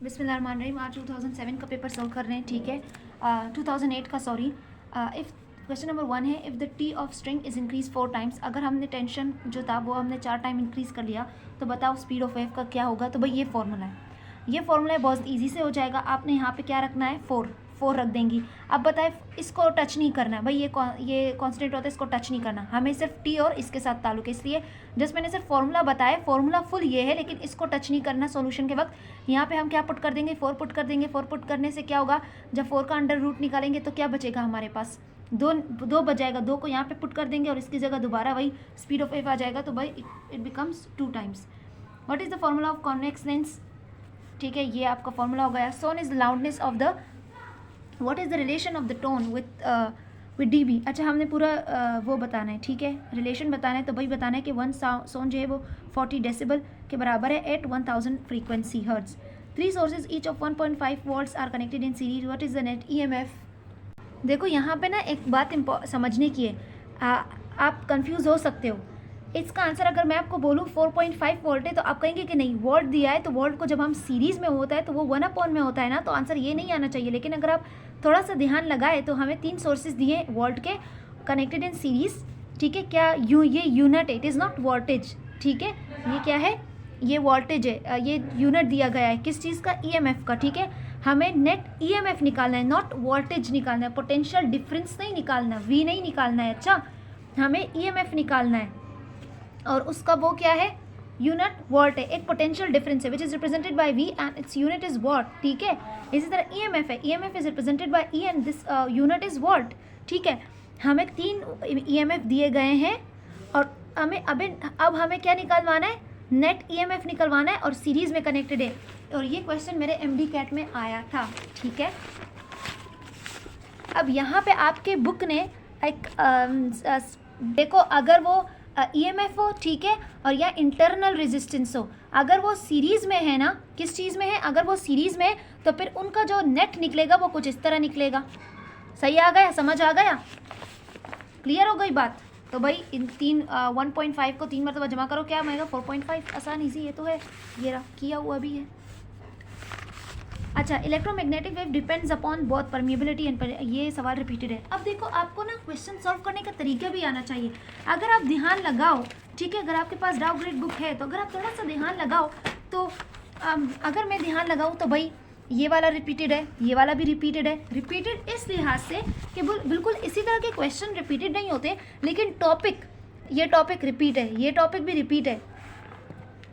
बिस्मिल्लाहिर्रहमानिर्रहीम। आज 2007 का पेपर सॉल्व कर रहे हैं, ठीक है। 2008 का, सॉरी। इफ़ क्वेश्चन नंबर 1 है, if the T of string is increase 4 times. अगर हमने टेंशन जो था वो हमने 4 टाइम इंक्रीज़ कर लिया तो बताओ स्पीड ऑफ वेव का क्या होगा। तो भाई ये फॉर्मूला है, बहुत ईजी से हो जाएगा। आपने यहाँ पे क्या रखना है, 4 रख देंगी। अब बताए इसको टच नहीं करना है भाई, ये कांस्टेंट होता है, इसको टच नहीं करना, हमें सिर्फ टी और इसके साथ ताल्लुक है। इसलिए जस्ट मैंने सिर्फ फॉर्मूला बताया, फॉर्मूला फुल ये है, लेकिन इसको टच नहीं करना सॉल्यूशन के वक्त। यहाँ पे हम क्या पुट कर देंगे, 4 पुट कर देंगे। 4 पुट करने से क्या होगा, जब 4 का अंडर रूट निकालेंगे तो क्या बचेगा हमारे पास, दो बच जाएगा। 2 को यहाँ पे पुट कर देंगे और इसकी जगह दोबारा वही स्पीड ऑफ वेव आ जाएगा। तो भाई it becomes 2 times. What is the formula of convex lens, ठीक है, ये आपका फॉर्मूला हो गया। Sone is the loudness of the, what is the relation of the tone with D B. अच्छा, हमने पूरा वो बताना है, ठीक है, रिलेशन बताना है। तो भाई बताना है कि 1 सोन जो है वो 40 डेसिबल के बराबर है at 1000 frequency hertz. 3 sources each of 1.5 volts are connected in series. What is the net EMF. देखो यहाँ पे ना एक बात समझने की है, आप कंफ्यूज हो सकते हो। इसका आंसर अगर मैं आपको बोलूँ 4.5 वोल्ट है तो आप कहेंगे कि नहीं, वोल्ट दिया है तो वोल्ट को जब हम सीरीज़ में होता है तो वो 1/, में होता है ना, तो आंसर ये नहीं आना चाहिए। लेकिन अगर आप थोड़ा सा ध्यान लगाए तो हमें 3 सोर्सेज दिए वोल्ट के, कनेक्टेड इन सीरीज़, ठीक है। क्या ये यूनिट है, इट इज़ नॉट वोल्टेज, ठीक है। ये क्या है, ये वोल्टेज है, ये यूनिट दिया गया है किस चीज़ का, ईएमएफ का, ठीक है। हमें नेट ईएमएफ निकालना है, नॉट वोल्टेज निकालना है, पोटेंशियल डिफरेंस नहीं निकालना, वी नहीं निकालना है। अच्छा, हमें ईएमएफ निकालना है और उसका वो क्या है, यूनिट वॉट है, एक पोटेंशियल डिफरेंस है which is represented by V and its unit is watt, ठीक है। इसी तरह ईएमएफ है, EMF is represented by E and this unit is watt, ठीक है। हमें 3 ईएमएफ दिए गए हैं और अब हमें क्या निकलवाना है, नेट ईएमएफ निकलवाना है और सीरीज में कनेक्टेड है। और ये क्वेश्चन मेरे एमडी कैट में आया था, ठीक है। अब यहाँ पे आपके बुक ने एक देखो, अगर वो ईएमएफ हो, ठीक है, और या इंटरनल रेजिस्टेंस हो, अगर वो सीरीज़ में है ना, किस चीज़ में है, अगर वो सीरीज़ में है तो फिर उनका जो नेट निकलेगा वो कुछ इस तरह निकलेगा। सही आ गया, समझ आ गया, क्लियर हो गई बात। तो भाई इन 1.5 को 3 मरतबा जमा करो, क्या आएगा 4.5, आसान इजी, ये तो है, ये रहा किया हुआ भी है। अच्छा, electromagnetic wave depends upon both permeability and, ये सवाल रिपीटेड है। अब देखो, आपको ना क्वेश्चन सॉल्व करने का तरीका भी आना चाहिए। अगर आप ध्यान लगाओ, ठीक है, अगर आपके पास डाउ ग्रेड बुक है तो अगर आप थोड़ा सा ध्यान लगाओ तो अगर मैं ध्यान लगाऊँ तो भाई ये वाला रिपीटेड है, ये वाला भी रिपीटेड है। रिपीटेड इस लिहाज से कि बिल्कुल इसी तरह के क्वेश्चन रिपीटेड नहीं होते, लेकिन ये टॉपिक रिपीट है, ये टॉपिक भी रिपीट है।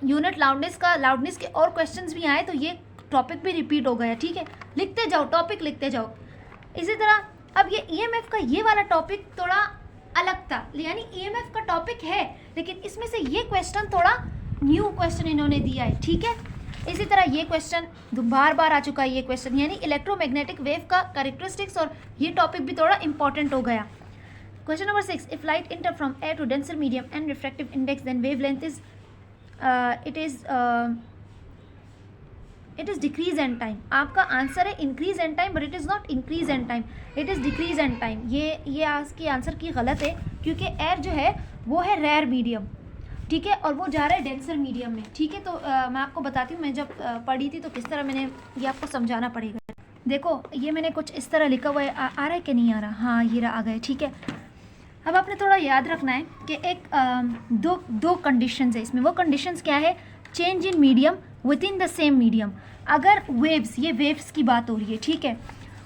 यूनिट लाउडनेस के और क्वेश्चंस भी आए तो ये टॉपिक भी रिपीट हो गया, ठीक है। लिखते जाओ, टॉपिक लिखते जाओ। इसी तरह अब ये ईएमएफ का ये वाला टॉपिक थोड़ा अलग था, यानी ईएमएफ का टॉपिक है लेकिन इसमें से ये क्वेश्चन थोड़ा न्यू क्वेश्चन इन्होंने दिया है, ठीक है। इसी तरह ये क्वेश्चन बार बार आ चुका है, ये क्वेश्चन यानी इलेक्ट्रोमैग्नेटिक वेव का कैरेक्टरिस्टिक्स, और ये टॉपिक भी थोड़ा इंपॉर्टेंट हो गया। Question number 6, if light enter from air to denser medium and refractive index then wave length is it is decrease and time. आपका आंसर है increase and time, but it is not increase and time, it is decrease and time. ये आपकी answer की गलत है, क्योंकि air जो है वो है रेयर मीडियम, ठीक है, और वो जा रहा है डेंसर मीडियम में, ठीक है। तो मैं आपको बताती हूँ, मैं जब पढ़ी थी तो किस तरह मैंने ये आपको समझाना पड़ेगा। देखो, ये मैंने कुछ इस तरह लिखा हुआ है, आ रहा है कि नहीं आ रहा, हाँ ये आ गए, ठीक है। अब आपने थोड़ा याद रखना है कि एक दो कंडीशंस है इसमें। वो कंडीशंस क्या है, change in medium with in the same medium. अगर वेव्स, ये वेव्स की बात हो रही है, ठीक है,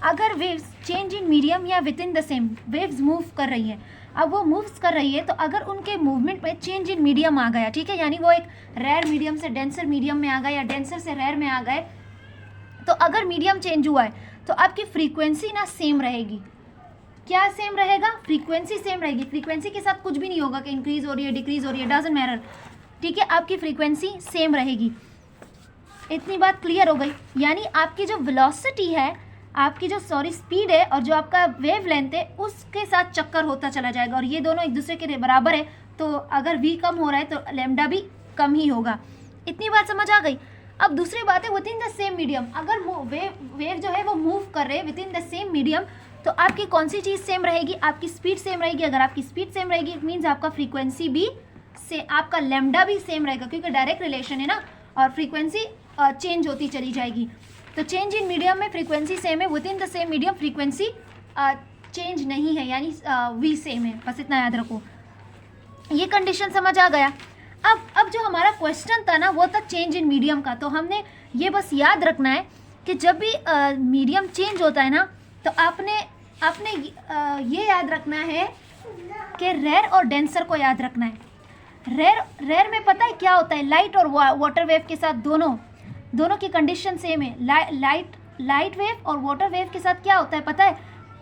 अगर वेव्स चेंज इन मीडियम या with in the same, waves move कर रही है, अब वो मूव्स कर रही है तो अगर उनके मूवमेंट में चेंज इन मीडियम आ गया, ठीक है, यानी वो एक रेयर मीडियम से डेंसर मीडियम में आ गए या डेंसर से रेयर में आ गए, तो अगर मीडियम चेंज हुआ है तो आपकी फ्रीक्वेंसी ना सेम रहेगी। क्या सेम रहेगा, फ्रीक्वेंसी सेम रहेगी। फ्रीक्वेंसी के साथ कुछ भी नहीं होगा कि इंक्रीज हो रही है, डिक्रीज हो रही है, डजंट मैटर, ठीक है, आपकी फ्रीक्वेंसी सेम रहेगी। इतनी बात क्लियर हो गई। यानी आपकी जो वेलोसिटी है, आपकी जो स्पीड है और जो आपका वेव लेंथ है उसके साथ चक्कर होता चला जाएगा, और ये दोनों एक दूसरे के बराबर है, तो अगर v कम हो रहा है तो लैम्डा भी कम ही होगा। इतनी बात समझ आ गई। अब दूसरी बात है with in the same medium, अगर वेव जो है वो मूव कर रहे हैं with in the same medium, तो आपकी कौन सी चीज़ सेम रहेगी, आपकी स्पीड सेम रहेगी। अगर आपकी स्पीड सेम रहेगी इट मीन्स आपका फ्रीक्वेंसी भी से, आपका लैम्डा भी सेम रहेगा, क्योंकि डायरेक्ट रिलेशन है ना, और फ्रीक्वेंसी चेंज होती चली जाएगी। तो चेंज इन मीडियम में फ्रीक्वेंसी सेम है, with in the same medium frequency change नहीं है, यानी वी सेम है, बस इतना याद रखो। ये कंडीशन समझ आ गया। अब जो हमारा क्वेश्चन था ना वो था चेंज इन मीडियम का, तो हमने ये बस याद रखना है कि जब भी मीडियम चेंज होता है ना तो आपने ये याद रखना है कि रेयर और डेंसर को याद रखना है। रेयर में पता है क्या होता है, लाइट और वाटर वेव के साथ दोनों की कंडीशन सेम है। लाइट वेव और वाटर वेव के साथ क्या होता है पता है,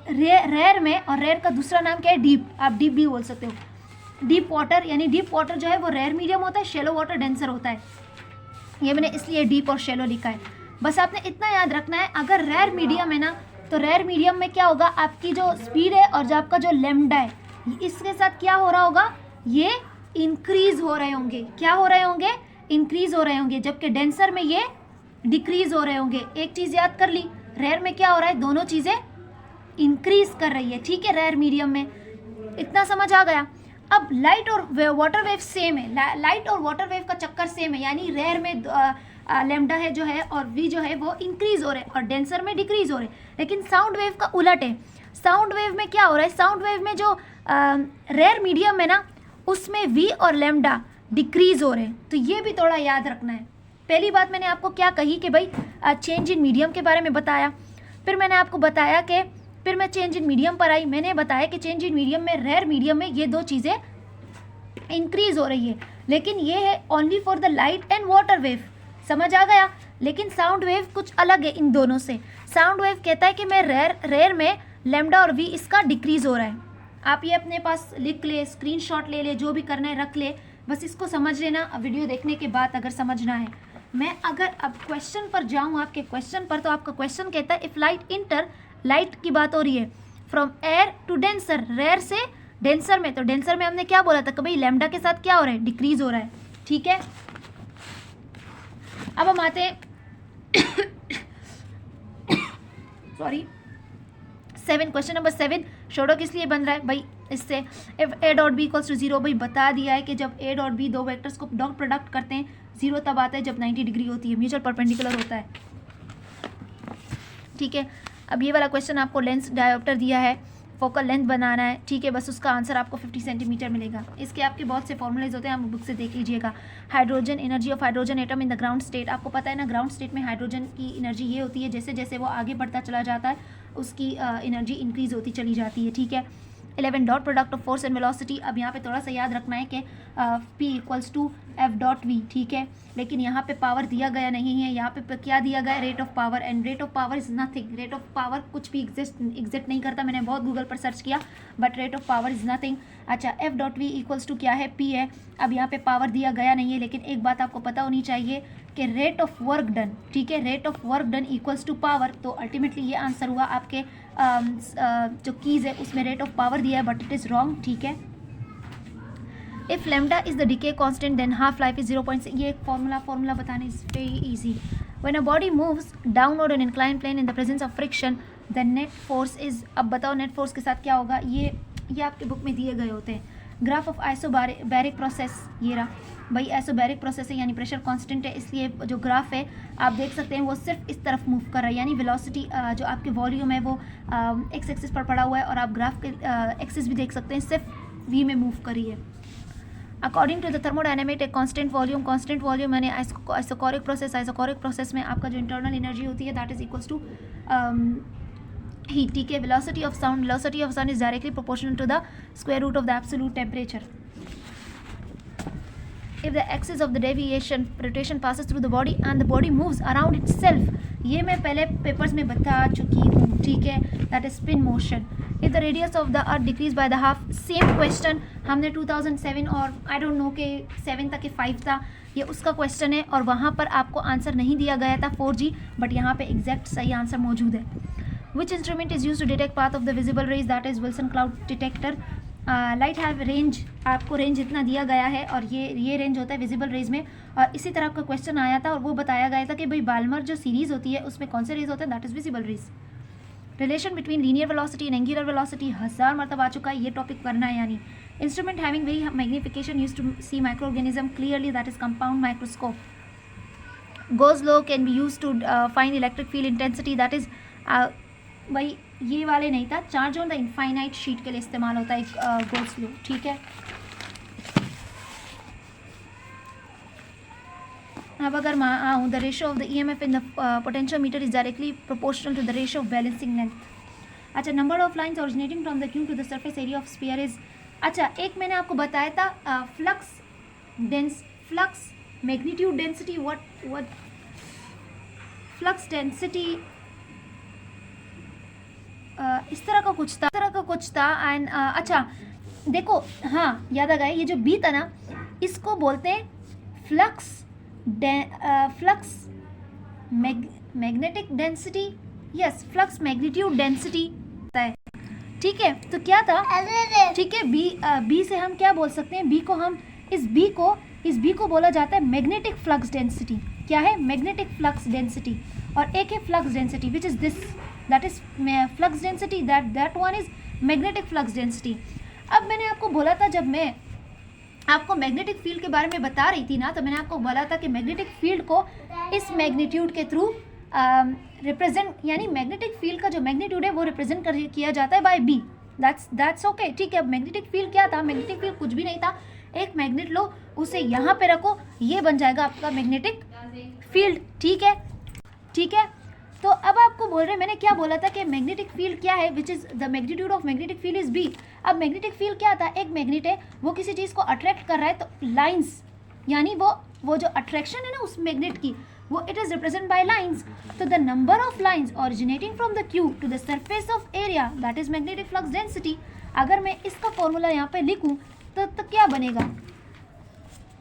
रेयर में, और रेयर का दूसरा नाम क्या है, डीप, आप डीप भी बोल सकते हो। डीप वाटर, यानी डीप वाटर जो है वो रेयर मीडियम होता है, शैलो वाटर डेंसर होता है। ये मैंने इसलिए डीप और शैलो लिखा है। बस आपने इतना याद रखना है, अगर रेयर मीडियम है ना तो रेयर मीडियम में क्या होगा, आपकी जो स्पीड है और जो आपका जो लैम्डा है इसके साथ क्या हो रहा होगा, ये इंक्रीज हो रहे होंगे। क्या हो रहे होंगे, इंक्रीज हो रहे होंगे, जबकि डेंसर में ये डिक्रीज हो रहे होंगे। एक चीज़ याद कर ली, रेयर में क्या हो रहा है, दोनों चीज़ें इंक्रीज कर रही है, ठीक है, रेयर मीडियम में। इतना समझ आ गया। अब लाइट और वाटर वेव सेम है, लाइट और वाटर वेव का चक्कर सेम है, यानी रेयर में लैम्डा है जो है और वी जो है वो इंक्रीज हो रहे हैं और डेंसर में डिक्रीज हो रहे हैं। लेकिन साउंड वेव का उलट है। साउंड वेव में क्या हो रहा है, साउंड वेव में जो रेयर मीडियम है ना उसमें वी और लैम्डा डिक्रीज हो रहे हैं। तो ये भी थोड़ा याद रखना है। पहली बात मैंने आपको क्या कही कि भाई चेंज इन मीडियम के बारे में बताया, फिर मैंने आपको बताया कि फिर मैं चेंज इन मीडियम पर आई, मैंने बताया कि चेंज इन मीडियम में, रेयर मीडियम में ये दो चीज़ें इंक्रीज हो रही है, लेकिन ये है only for the light and water wave, समझ आ गया। लेकिन साउंड वेव कुछ अलग है इन दोनों से। साउंड वेव कहता है कि मैं रेयर में लैम्डा और वी इसका डिक्रीज हो रहा है। आप ये अपने पास लिख ले, स्क्रीनशॉट ले ले, जो भी करना है रख ले, बस इसको समझ लेना वीडियो देखने के बाद अगर समझना है। मैं अगर अब क्वेश्चन पर जाऊँ, आपके क्वेश्चन पर, तो आपका क्वेश्चन कहता है इफ़ लाइट इंटर, लाइट की बात हो रही है, from air to denser, rare से डेंसर में, तो डेंसर में हमने क्या बोला था कि भाई लैम्डा के साथ क्या हो रहा है, डिक्रीज हो रहा है, ठीक है। अब हम आते हैं सॉरी 7, क्वेश्चन नंबर 7। शोडो किस लिए बन रहा है भाई, इससे if A dot B equals to 0, भाई बता दिया है कि जब ए डॉट बी दो वेक्टर्स को डॉट प्रोडक्ट करते हैं 0 तब आता है जब 90 डिग्री होती है, म्यूचुअल परपेंडिकुलर होता है, ठीक है। अब ये वाला क्वेश्चन आपको लेंस डायोप्टर दिया है, फोकल लेंथ बनाना है, ठीक है, बस उसका आंसर आपको 50 सेंटीमीटर मिलेगा। इसके आपके बहुत से फॉर्मूलेज होते हैं, आप बुक से देख लीजिएगा। Hydrogen, energy of hydrogen atom in the ground state, आपको पता है ना ग्राउंड स्टेट में हाइड्रोजन की एनर्जी ये होती है, जैसे जैसे वो आगे बढ़ता चला जाता है उसकी एनर्जी इंक्रीज होती चली जाती है, ठीक है। 11 dot product of force and velocity, अब यहाँ पे थोड़ा सा याद रखना है कि P equals to F dot V, ठीक है, लेकिन यहाँ पे पावर दिया गया नहीं है, यहाँ पे क्या दिया गया है, rate of power, and rate of power is nothing. Rate of power कुछ भी एग्जिस्ट नहीं करता, मैंने बहुत गूगल पर सर्च किया, but rate of power is nothing. अच्छा, F dot V equals to क्या है, P है। अब यहाँ पे पावर दिया गया नहीं है, लेकिन एक बात आपको पता होनी चाहिए कि रेट ऑफ वर्क डन, ठीक है, rate of work done equals to power, तो अल्टीमेटली ये आंसर हुआ आपके जो कीज़ है उसमें रेट ऑफ पावर दिया है, बट इट इज़ रॉन्ग, ठीक है। If lambda is the decay constant then half life is 0.6, ये एक फॉर्मूला बताना is very easy. When a body moves downward an incline plane in the presence of friction the net force is, अब बताओ net force के साथ क्या होगा, ये आपके बुक में दिए गए होते हैं। ग्राफ ऑफ आइसोबैरिक प्रोसेस, ये रहा भाई, आइसोबैरिक प्रोसेस है यानी प्रेशर कांस्टेंट है, इसलिए जो ग्राफ है आप देख सकते हैं वो सिर्फ इस तरफ मूव कर रहा है, यानी वेलोसिटी जो आपके वॉल्यूम है वो एक्स एक्सिस पर पड़ा हुआ है, और आप ग्राफ के एक्सिस भी देख सकते हैं सिर्फ वी में मूव करी है। अकॉर्डिंग टू द थर्मोडायनेमिक एक कांस्टेंट वॉल्यूम यानी आइसोकोरिक प्रोसेस में आपका जो इंटरनल एनर्जी होती है that is equals to heat, ठीक है। Velocity of sound is directly proportional to the square root of the absolute temperature. If the axis of the rotation passes through the body and the body moves around itself, ये मैं पहले papers में बता चुकी हूँ, ठीक है, that is spin motion. If the radius of the earth decrease by the half, same question हमने 2007 और I don't know के 7 था कि 5 था, ये उसका क्वेश्चन है, और वहाँ पर आपको आंसर नहीं दिया गया था 4G, बट यहाँ पे एग्जैक्ट सही आंसर मौजूद है। Which instrument is used to detect path of the visible rays, that is Wilson cloud detector. Light have range, आपको रेंज इतना दिया गया है और ये रेंज होता है विजिबल रेज में, और इसी तरह का क्वेश्चन आया था और वो बताया गया था कि भाई बाल्मर जो सीरीज़ होती है उसमें कौन से रेज होते हैं, that is visible rays. Relation between linear velocity and angular velocity 1000 मरतब आ चुका है, ये टॉपिक करना है। यानी instrument having very magnification use to see micro organism clearly, that is compound microscope. Gauss law can be use to find electric field intensity, that is भाई ये वाले नहीं था, charge on the infinite sheet के लिए इस्तेमाल होता है गोज लो, ठीक है। अब अगर मैं आऊँ, the ratio of the EMF in the potentiometer is directly proportional to the ratio of balancing length. अच्छा, number of lines originating from the Q to the surface area of sphere is, अच्छा एक मैंने आपको बताया था flux magnitude density, what flux density इस तरह का कुछ था एंड अच्छा देखो, हाँ याद आ गया, ये जो बी था ना, इसको बोलते हैं flux magnetic density, yes flux magnitude density है, ठीक है। तो क्या था, ठीक है, बी से हम क्या बोल सकते हैं, बी को हम इस बी को बोला जाता है मैग्नेटिक फ्लक्स डेंसिटी। क्या है, मैग्नेटिक फ्लक्स डेंसिटी। और एक है flux density which is this, that is flux density, that one is magnetic flux density. अब मैंने आपको बोला था, जब मैं आपको मैग्नेटिक फील्ड के बारे में बता रही थी ना, तो मैंने आपको बोला था कि मैग्नेटिक फील्ड को इस मैग्नीट्यूड के थ्रू रिप्रेजेंट, यानी मैग्नेटिक फील्ड का जो मैग्नीट्यूड है वो रिप्रेजेंट किया जाता है बाय बी, दैट्स ओके, ठीक है। अब मैग्नेटिक फील्ड क्या था, मैग्नेटिक फील्ड कुछ भी नहीं था, एक मैग्नेट लो, उसे यहाँ पे रखो, ये बन जाएगा आपका मैग्नेटिक फील्ड, ठीक है, ठीक है। तो अब आपको बोल रहे हैं, मैंने क्या बोला था कि मैग्नेटिक फील्ड क्या है, which is the magnitude of magnetic field is B. अब मैग्नेटिक फील्ड क्या था, एक मैग्नेट है, वो किसी चीज़ को अट्रैक्ट कर रहा है, तो लाइंस, यानी वो जो अट्रैक्शन है ना उस मैग्नेट की, वो it is represent by lines. तो the number of lines originating from the Q to the surface of area, that is magnetic flux density. अगर मैं इसका फॉर्मूला यहाँ पे लिखूँ तो क्या बनेगा,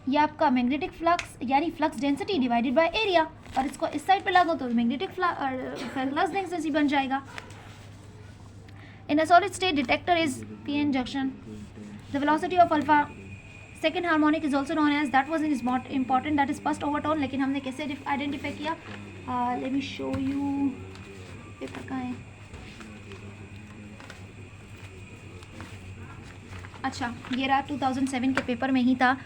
ये आपका मैग्नेटिक फ्लक्स यानी flux density divided by area, और इसको इस साइड पे लागू तो मैग्नेटिक फ्लक्स डेंसिटी बन जाएगा। In a solid state detector is PN junction, the velocity of alpha second harmonic is also known as, that was is not important, that is first overtone. लेकिन हमने कैसे identify किया, let me show you, paper कहाँ है, अच्छा ये रहा 2007 के पेपर में ही था।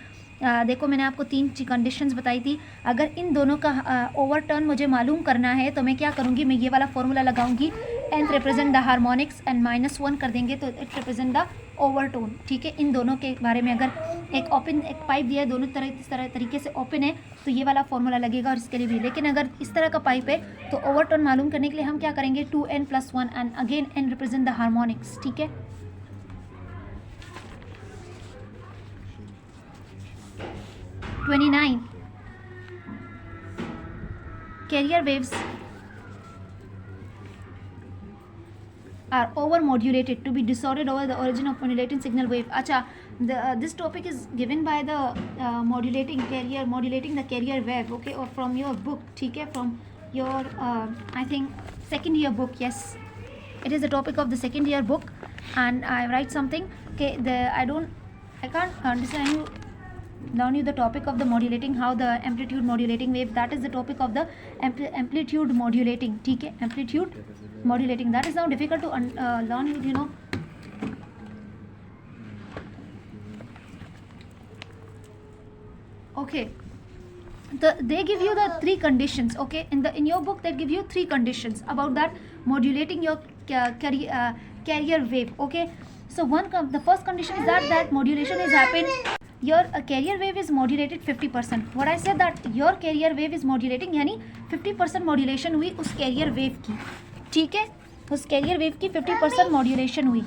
देखो मैंने आपको 3 कंडीशंस बताई थी, अगर इन दोनों का ओवरटर्न मुझे मालूम करना है तो मैं क्या करूँगी, मैं ये वाला फॉर्मूला लगाऊंगी, nth represent the harmonics and -1 कर देंगे तो इट रिप्रेजेंट द ओवरटोन, ठीक है। इन दोनों के बारे में अगर एक पाइप दिया है, दोनों तरह तरीके से ओपन है, तो ये वाला फॉर्मूला लगेगा और इसके लिए भी। लेकिन अगर इस तरह का पाइप है तो ओवरटर्न मालूम करने के लिए हम क्या करेंगे, 2n+1 and again n represent the harmonics, ठीक है। 29 carrier waves are over modulated to be distorted over the origin of modulating signal wave. अच्छा, this topic is given by the modulating the carrier wave, okay, or from your book, ठीक है, from your I think second year book, yes, it is the topic of the second year book, and I write something, okay, I can't understand you, learn you the topic of the modulating, how the amplitude modulating wave, that is the topic of the amplitude modulating, ठीक है, amplitude modulating, that is now difficult to learn, you know. Okay, they give you the 3 conditions, okay, in your book they give you 3 conditions about that modulating your carrier wave, okay. So the first condition is that modulation is happened, your carrier wave is modulated 50%. what I said that your carrier wave is modulating, यानी 50% modulation हुई उस carrier wave की, ठीक है, उस carrier wave की 50% modulation हुई।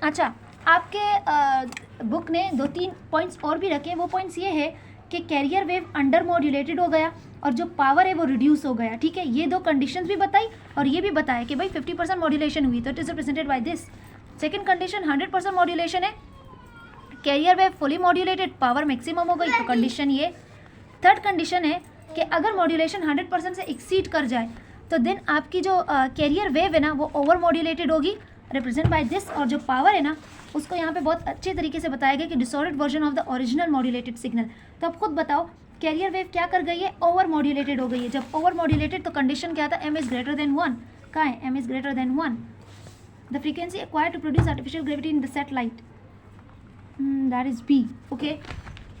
अच्छा, आपके बुक ने 2-3 पॉइंट्स और भी रखे, वो पॉइंट्स ये है कि कैरियर वेव अंडर मॉड्यूलेटेड हो गया और जो पावर है वो रिड्यूस हो गया, ठीक है। ये 2 कंडीशंस भी बताई और ये भी बताया कि भाई 50% मॉड्यूलेशन हुई, तो it is represented by this. Second condition 100% modulation है, carrier wave fully modulated, power maximum हो गई, तो कंडीशन ये। थर्ड कंडीशन है कि अगर मॉड्यूलेशन 100% से एक्सीड कर जाए तो देन आपकी जो कैरियर वेव है ना वो ओवर मॉड्यूलेटेड होगी, रिप्रेजेंट बाय दिस, और जो पावर है ना उसको यहाँ पे बहुत अच्छे तरीके से बताया गया कि disordered version of the original modulated signal. तो अब खुद बताओ, कैरियर वेव क्या कर गई है, ओवर मॉड्यूलेटेड हो गई है। जब ओवर मॉड्यूलेटेड तो कंडीशन क्या था, m इज ग्रेटर देन 1, कहाँ है, m is greater than 1, the frequency acquired to produce artificial gravity in the satellite, that is B, okay.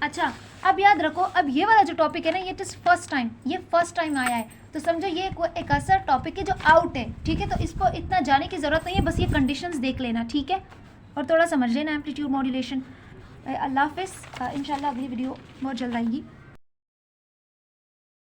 अच्छा, अब याद रखो, अब ये वाला जो टॉपिक है ना, ये इज फर्स्ट टाइम, ये फर्स्ट टाइम आया है, तो समझो ये एक ऐसा टॉपिक है जो आउट है, ठीक है। तो इसको इतना जाने की ज़रूरत नहीं है, बस ये कंडीशंस देख लेना, ठीक है, और थोड़ा समझ लेना एम्पलीट्यूड मॉड्यूलेशन। अल्लाह हाफिज़, इंशाल्लाह अगली वीडियो बहुत जल्द आएगी।